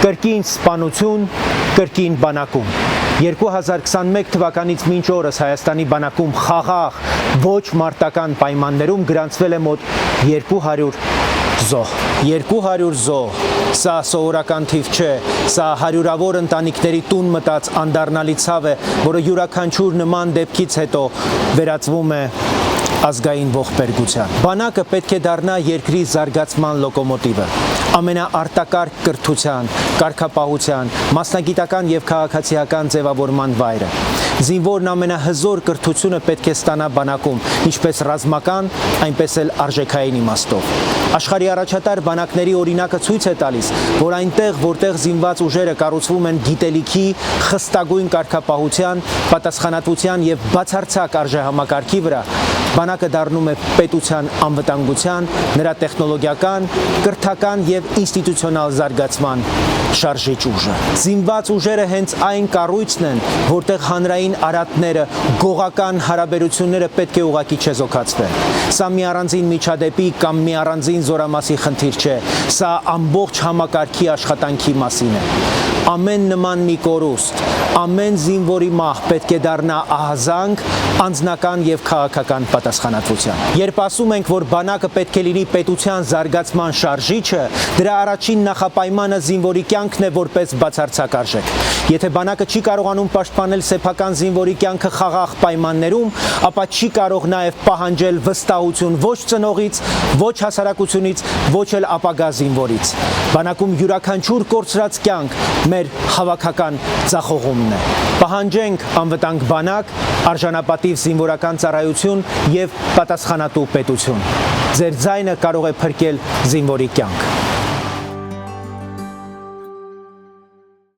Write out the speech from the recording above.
Կրկին սպանություն, կրկին բանակում։ 2021 թվականից մինչ օրս Հայաստանի բանակում խաղաղ ոչ մարտական պայմաններում գրանցվել է մոտ 200 զոհ։ 200 զոհ, սա սովորական թիվ չէ, սա հարյուրավոր ընտանիքների տուն մտած անդառնալի ցավ է, որը յուրաքանչյուր նման դեպքից հետո վերածվում է ազգային ողբերգության։ Բանակը պետք է դառնա երկրի զարգացման լոկոմոտիվը, ամենաարտակարգ կրթության, կարգապահության, մասնագիտական եւ քաղաքացիական ձևավորման վայրը։ Զինվորն ամենահզոր կրթությունը պետք է ստանա բանակում, ինչպես ռազմական, այնպես էլ արժեքային իմաստով։ Աշխարհի առաջատար բանակների օրինակը ցույց է տալիս, որ այնտեղ, որտեղ զինված ուժերը կառուցվում են գիտելիքի, խստագույն կարգապահության, պատասխանատվության եւ բացարձակ արժեհամակարգի վրա, բանակը դառնում է պետության անվտանգության, նրա տեխնոլոգիական, կրթական եւ ինստիտուցիոնալ զարգացման շարժիչ ուժը։ Զինված ուժերը հենց այն կառույցն են, որտեղ հանրային արատները, գողական հարաբերությունները պետք է ուղղակի չեզոքացվեն։ Սա մի առանձին միջադեպի կամ մի առանձին զորամասի խնդիր չէ, սա ամբողջ համակարգի աշխատանքի մասին է։ Ամեն նման մի կորուստ, ամեն զինվորի մահ պետք է դառնա ահազանգ, անձնական եւ քաղաքական պատասխանատվության։ Երբ ասում ենք, որ բանակը պետք է լինի պետության զարգացման շարժիչը, դրա առաջին նախապայմանը զինվորի կյանքն է որպես բացարձակ արժեք։ Եթե բանակը չի կարողանում պաշտպանել սեփական զինվորի կյանքը խաղաղ պայմաններում, ապա չի կարող նաեւ պահանջել վստահություն ոչ ծնողից, ոչ հասարակությունից, ոչ էլ ապագա զինվորից։ Բանակում յուրաքանչյուր կորցրած կյանք մեր հավաքական ձախողումն է։ Պահանջենք անվտանգ բանակ, արժանապատիվ զինվորական ծառայություն եւ պատասխանատու պետություն։ Ձեր ձայնը կարող է փրկել զինվորի կյանք։